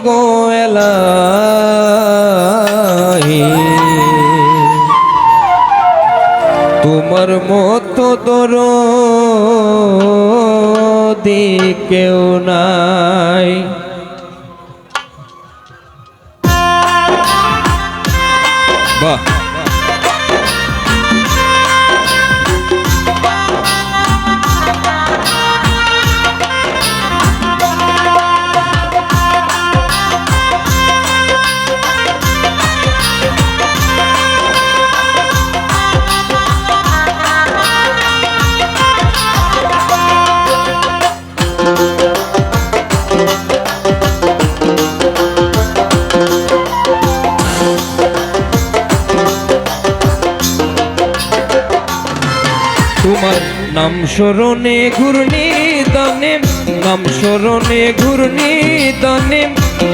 গো এলাহি তোমার মতো দরদি কেউ নাই। বাহ তোমার নাম স্মরণে ঘূর্ণি দানে, নাম স্মরণে ঘূর্ণি দানে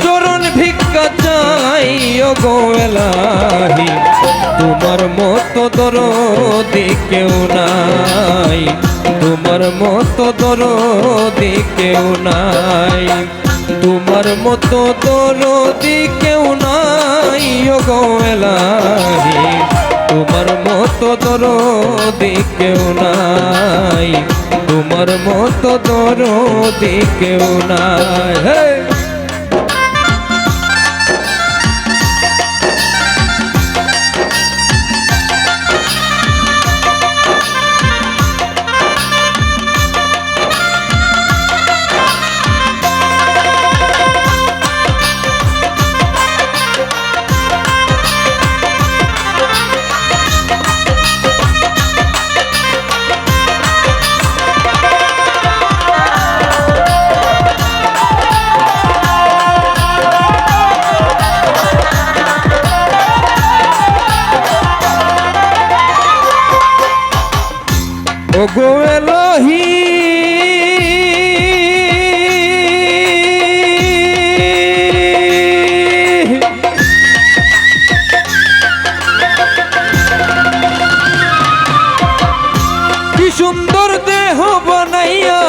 চরণ ভিক্ষা চাই ও গো এলাহি তোমার মতো দরদি কেউ নাই, তোমার মতো দরদি কেউ নাই, তোমার মতো দরদি কেউ নাই ও গো এলাহি তোমার মতো দরদি কেউ নাই, তোমার মতো দরদি কেউ নাই। ও গো এলাহি কি সুন্দর দেহ বানাইয়া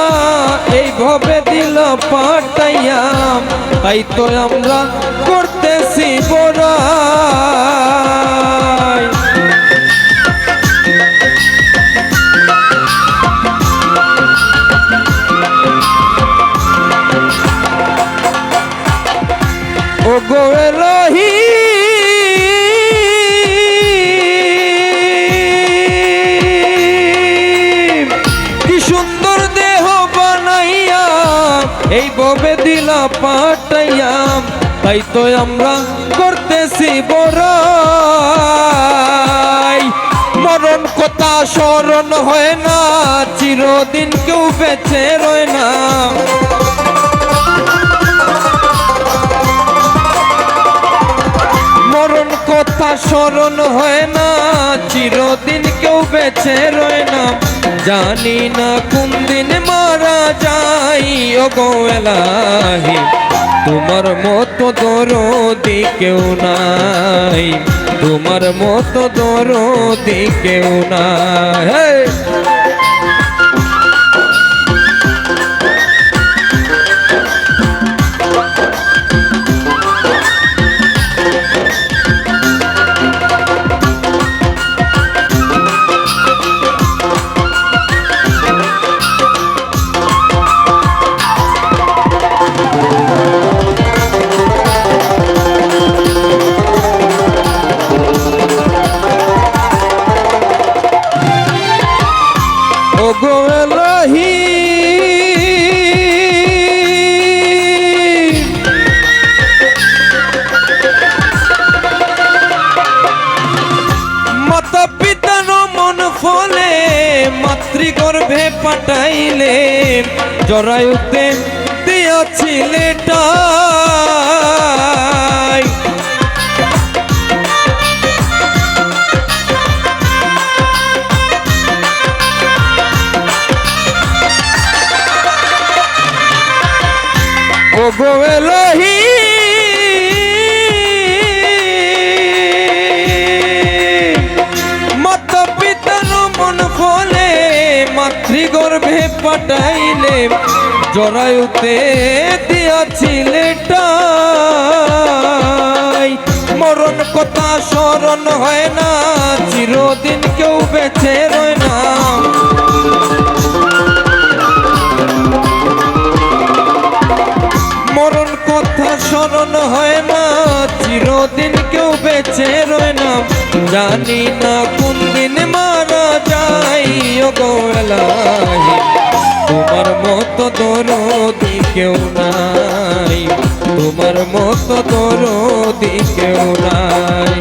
এইভাবে দিল পাঠাইয়া, তাই তো আমরা করতেছি বড়াই। ও গো এলাহি কি সুন্দর দেহ বানাইয়া এইভাবে দিলা পাঠাইয়া, তাই তো আমরা করতেছি বড়াই। মরণ কথা স্মরণ হয় না, চিরদিন কেউ বেঁচে রয় না, মরণ কথা স্মরণ হয় না, চিরদিন কেউ বেঁচে রয় না, জানি না কোন দিন মারা যাই ও গো এলাহি তোমার মতো দরদি কেউ নাই, তোমার মতো দরদি কেউ নাই। ও গো এলাহি মাতা পিতার মন ফলে মাতৃগর্ভে পাঠাইলে, জরায়ুতে দিয়াছিলে টাই। ও গো এলাহি মাতা পিতার মন ফলে মাতৃগর্ভে পাঠাইলে, জরায়ুতে দিয়াছিলে টাই। স্মরণ হয় না, চিরদিন কেউ বেঁচে রয় না। মরণ কথা স্মরণ হয় না, চিরদিন কেউ বেঁচে রয় না। জানি না কোন দিন মারা যাই, ওগো এলাহি তোমার মতো দরদি কেউ নাই, তোমার মতো দরদি কেউ নাই।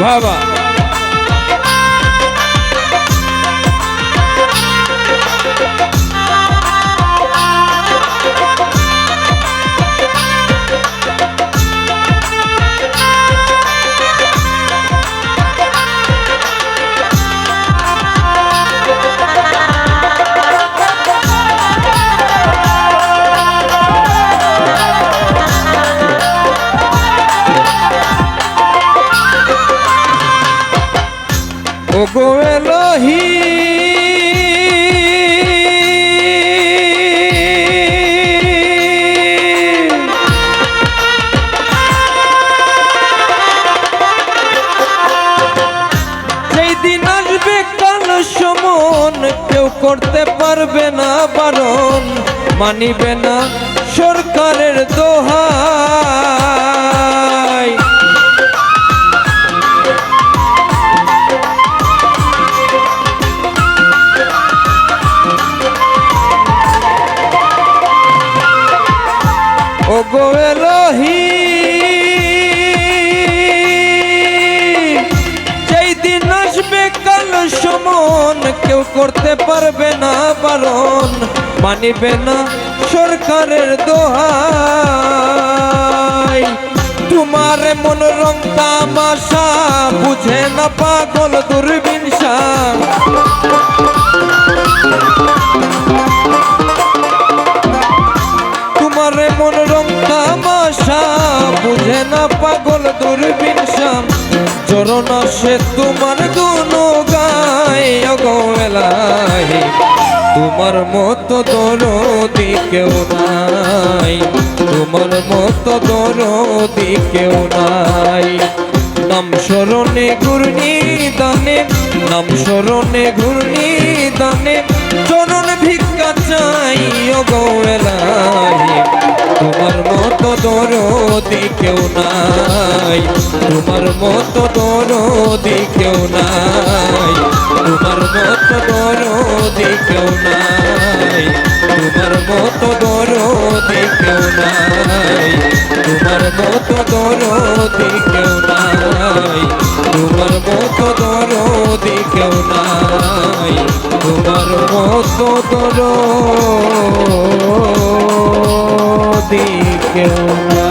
বাবা ওগো এলাহি যেই দিন আসবে কাল সমন, কেউ করতে পারবে না বারণ, মানিবে না সরকারের দোহাই। ওগো এলাহি যেই দিন আসবে কাল সমন, কেউ করতে পারবে না বারণ, মানিবে না সরকারের দোহাই। তোমার মন রং তামাশা বুঝে না পাগল দূরবীনশা। তোমারে মন রং তামাশা বুঝে না পাগল দূরবীনশা। চরণ আসে তোমার দুনো গায়ে, ওগো এলাহি তোমার মতো দরদি কেউ নাই, তোমার মতো দরদি কেউ নাই। নাম স্মরণে ঘূর্ণি দানে, নাম স্মরণে ঘূর্ণি দানে, চরণ ভিক্ষা চাই, ওগো এলাহি তোমার মতো দরদি কেউ নাই, তোমার মতো দরদি কেউ নাই, তোমার মতো দরদি কেউ নাই, তোমার মতো দরদি কেউ নাই, তোমার মতো দরদি কেউ নাই, তোমার মতো দরদি কেউ নাই, তোমার মতো দরদি কেউ নাই।